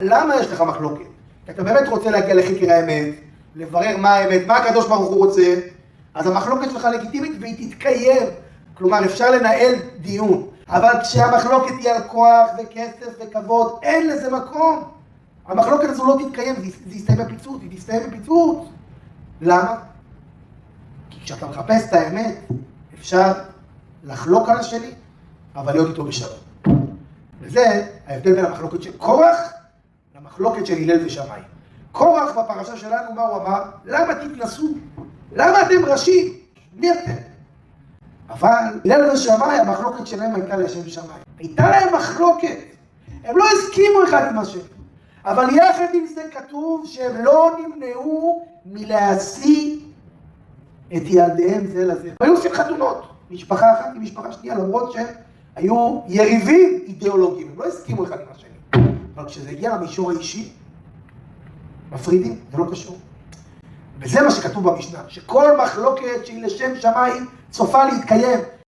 למה יש לך מחלוקת? כי אתה באמת רוצה להגיע לחקר האמת, לברר מה האמת, מה הקדוש ברוך הוא רוצה, אז המחלוקת שלך לגיטימית והיא תתקיים. כלומר, אפשר לנהל דיון. אבל כשהמחלוקת היא על כוח וכסף וכבוד, אין לזה מקום. המחלוקת הזו לא תתקיים, זה יסתיים בפיצוץ, היא תסתיים בפיצוץ. למה? כי כשאתה מחפש את האמת, אפשר לחלוק על השני, אבל להיות איתו בשלום. וזה ההבדל בין המחלוקת של קורח למחלוקת של הלל ושמאי. קורח בפרשה שלנו, מה הוא אמר? למה תתנסו? למה אתם ראשים? מי אתם? אבל הלל ושמאי, המחלוקת שלהם הייתה לשם שמאי. הייתה להם מחלוקת. הם לא הסכימו אחד עם השני. אבל יחד עם זה כתוב שהם לא נמנעו מלהשיא את ילדיהם זה לזה. היו עושים חתונות, משפחה אחת עם משפחה שנייה, למרות שהיו יריבים אידיאולוגיים, הם לא הסכימו אחד עם השני. אבל כשזה הגיע למישור האישי, מפרידים, זה לא קשור. וזה מה שכתוב במשנה, שכל מחלוקת שהיא לשם שמיים סופה להתקיים.